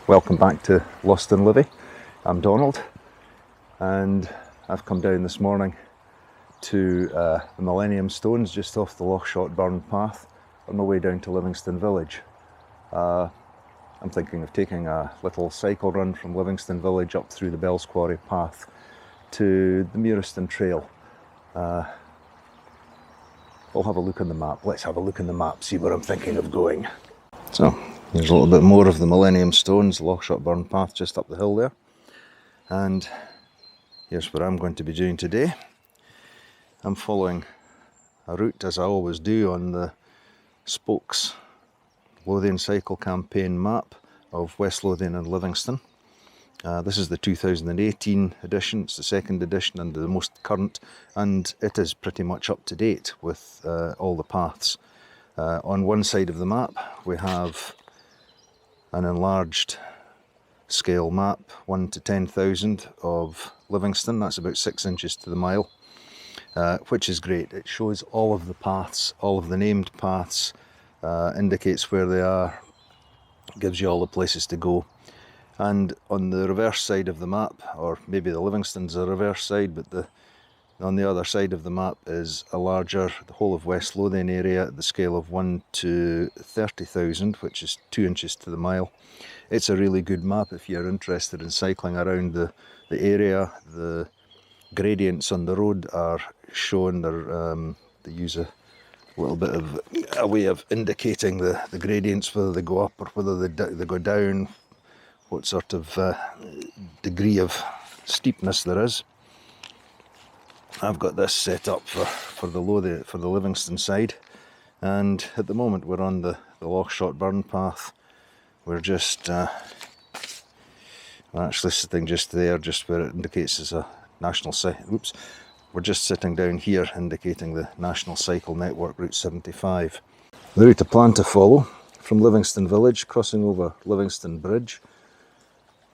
Welcome back to Lost in Livy. I'm Donald, and I've come down this morning to the Millennium Stones just off the Lochshot Burn path on my way down to Livingston Village. I'm thinking of taking a little cycle run from Livingston Village up through the Bellsquarry path to the Murieston Trail. We'll have a look on the map. Let's have a look on the map, see where I'm thinking of going. So, here's a little bit more of the Millennium Stones, Lochshot Burn path just up the hill there. And here's what I'm going to be doing today. I'm following a route, as I always do, on the Spokes Lothian Cycle Campaign map of West Lothian and Livingston. This is the 2018 edition, it's the second edition and the most current, and it is pretty much up to date with all the paths. On one side of the map we have an enlarged scale map, 1 to 10,000 of Livingston. That's about 6 inches to the mile, which is great. It shows all of the paths, all of the named paths, indicates where they are, gives you all the places to go. And on the reverse side of the map, or maybe the Livingston's the reverse side, but on the other side of the map is a larger, the whole of West Lothian area at the scale of 1 to 30,000, which is 2 inches to the mile. It's a really good map if you're interested in cycling around the area. The gradients on the road are shown. They use a little bit of a way of indicating the gradients, whether they go up or whether they go down, what sort of degree of steepness there is. I've got this set up for the Livingston side, and at the moment we're on the Lochshot Burn path. We're just we're actually sitting just there, just where it indicates as a national site. Oops, we're just sitting down here, indicating the National Cycle Network Route 75. The route I plan to follow from Livingston Village, crossing over Livingston Bridge,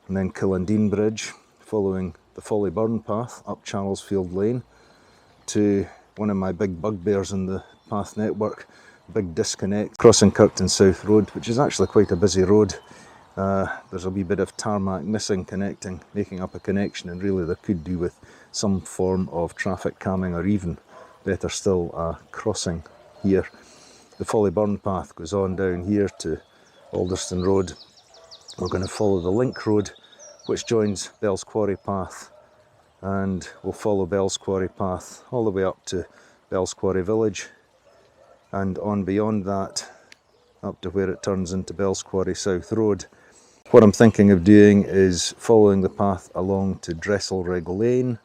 and then Killandine Bridge, following the Folly Burn path up Charlesfield Lane to one of my big bugbears in the path network, big disconnect, crossing Kirkton South Road, which is actually quite a busy road. There's a wee bit of tarmac missing, making up a connection, and really there could do with some form of traffic calming, or even better still, a crossing here. The Folly Burn path goes on down here to Alderston Road. We're going to follow the Link Road, which joins Bellsquarry path, and we'll follow Bellsquarry path all the way up to Bellsquarry Village, and on beyond that up to where it turns into Bellsquarry South Road. What I'm thinking of doing is following the path along to Dresselrig Lane,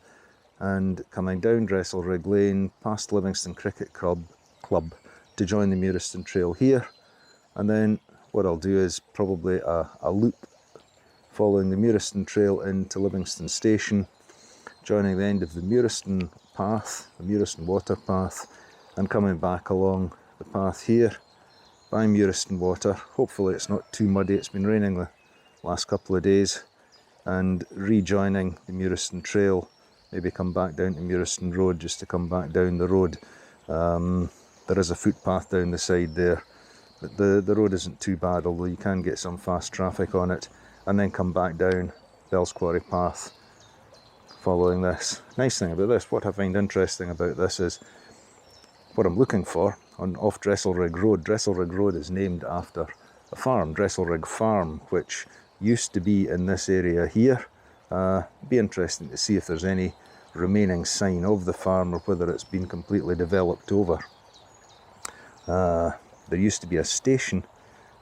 and coming down Dresselrig Lane past Livingston Cricket Club to join the Murieston Trail here. And then what I'll do is probably a loop following the Murieston Trail into Livingston Station, joining the end of the Murieston path, the Murieston Water path, and coming back along the path here by Murieston Water. Hopefully it's not too muddy, it's been raining the last couple of days, and rejoining the Murieston Trail, maybe come back down to Murieston Road just to come back down the road. There is a footpath down the side there, but the road isn't too bad, although you can get some fast traffic on it, and then come back down Bellsquarry path following this. Nice thing about this, what I find interesting about this is what I'm looking for off Dresselrig Road. Dresselrig Road is named after a farm, Dresselrig Farm, which used to be in this area here. Be interesting to see if there's any remaining sign of the farm, or whether it's been completely developed over. There used to be a station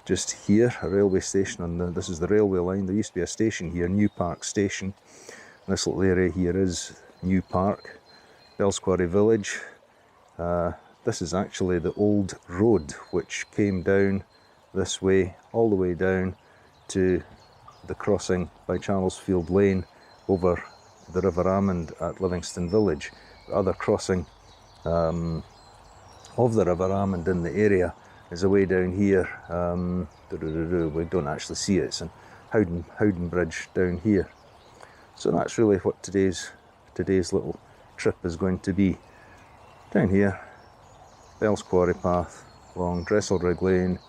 just here, a railway station this is the railway line. There used to be a station here, Newpark Station. This little area here is Newpark, Bellsquarry Village. This is actually the old road which came down this way, all the way down to the crossing by Charlesfield Lane over the River Amond at Livingston Village. The other crossing of the River Amond in the area is away down here. We don't actually see it, it's in Howden Bridge down here. So that's really what today's little trip is going to be. Down here, Bellsquarry path, along Dresselrig Lane,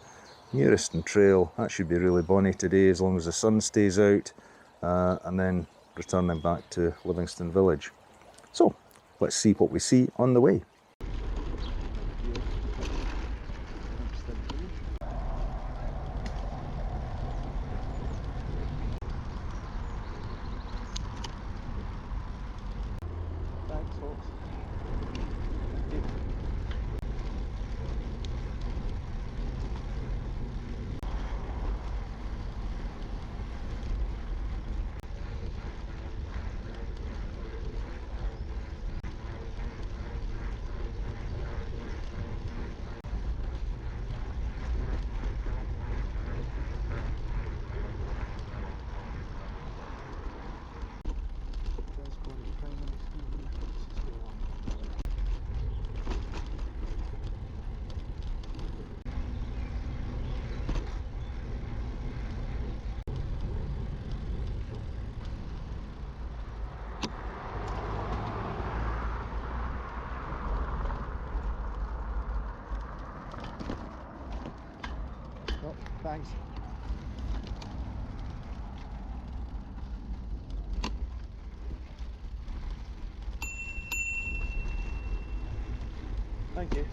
Murieston Trail, that should be really bonny today as long as the sun stays out, and then returning back to Livingston Village. So let's see what we see on the way. Thanks, folks. Oh, thanks. Thank you.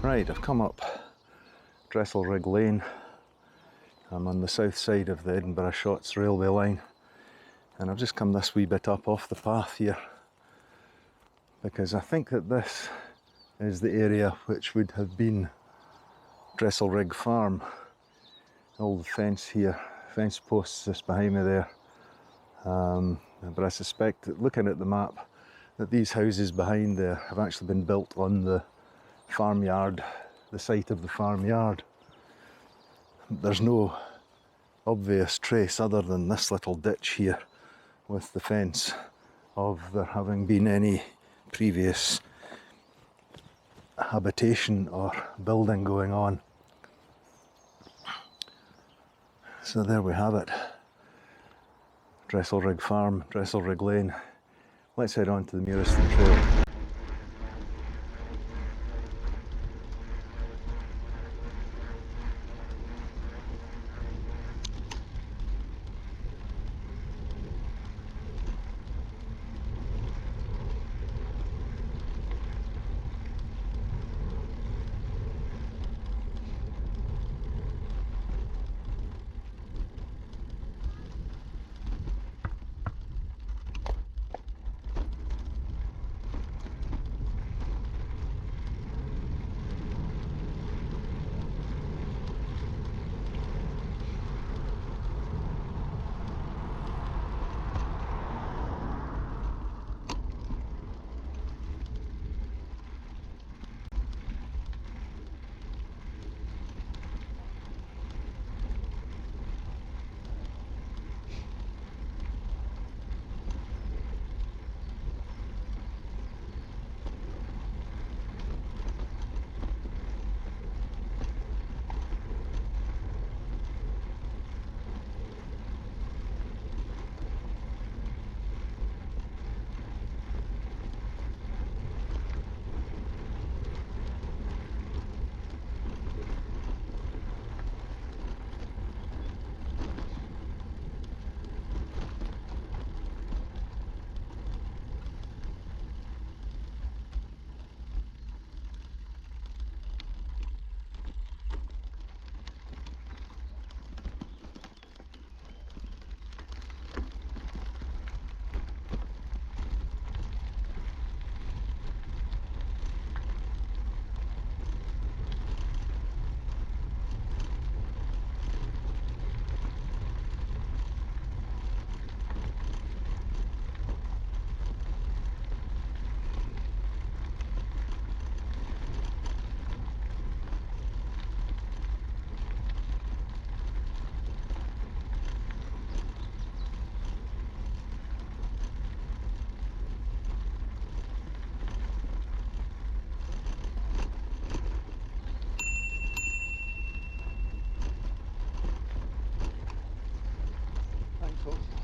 Right, I've come up Dresselrig Lane. I'm on the south side of the Edinburgh Shotts railway line, and I've just come this wee bit up off the path here because I think that this is the area which would have been Dresselrig Farm. Old fence here, fence posts just behind me there. But I suspect that looking at the map that these houses behind there have actually been built on the farmyard, the site of the farmyard. There's no obvious trace other than this little ditch here with the fence of there having been any previous habitation or building going on. So there we have it. Dresselrig Farm, Dresselrig Lane. Let's head on to the Murieston Trail. folks.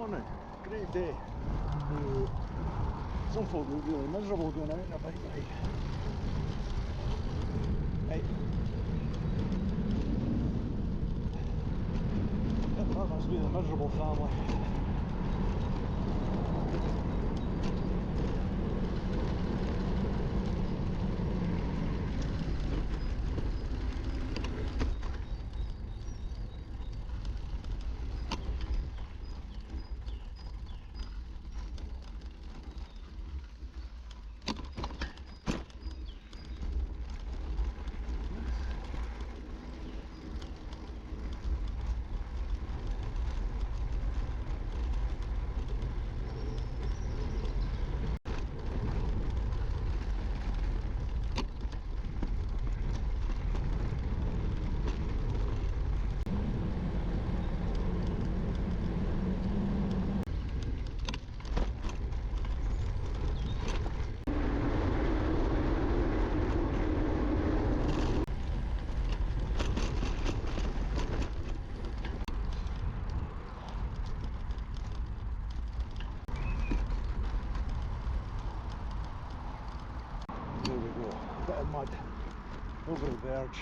morning, great day. Some folk look really miserable going out on a bike ride. Right. Yep, that must be the miserable family. There we go, bit of mud over the verge.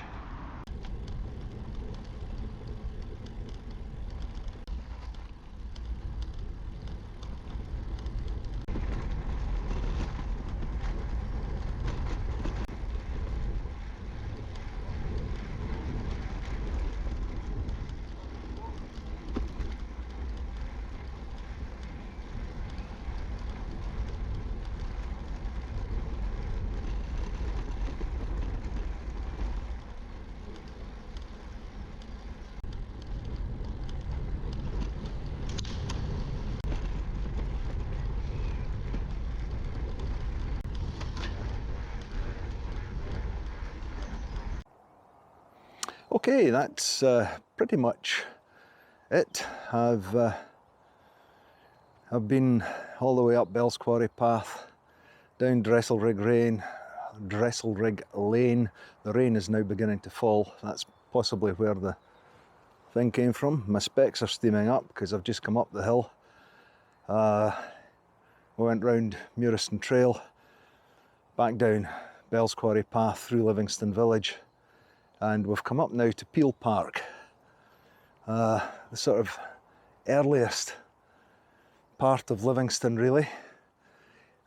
Okay, that's pretty much it. I've been all the way up Bellsquarry path, down Dresselrig Lane. The rain is now beginning to fall. That's possibly where the thing came from. My specs are steaming up because I've just come up the hill. We went round Murieston Trail, back down Bellsquarry path through Livingston Village, and we've come up now to Peel Park, the sort of earliest part of Livingston really.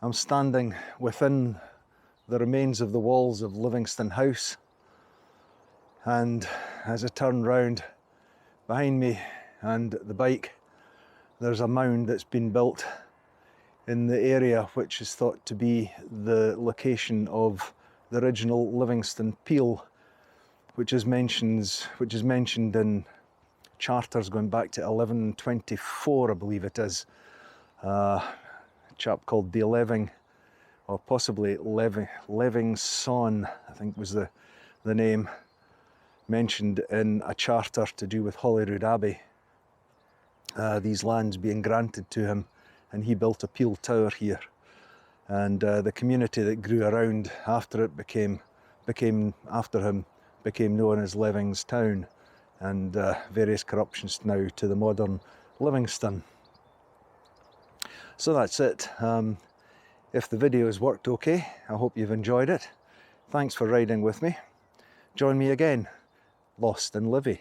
I'm standing within the remains of the walls of Livingston House, and as I turn round behind me and the bike, there's a mound that's been built in the area which is thought to be the location of the original Livingston Peel, which is mentioned in charters going back to 1124, I believe it is. A chap called De Leving, or possibly Levingson, I think was the name, mentioned in a charter to do with Holyrood Abbey, these lands being granted to him, and he built a peel tower here. And the community that grew around after it became after him became known as Levingstown, and various corruptions now to the modern Livingston. So that's it. If the video has worked okay, I hope you've enjoyed it. Thanks for riding with me. Join me again, lost in Livy.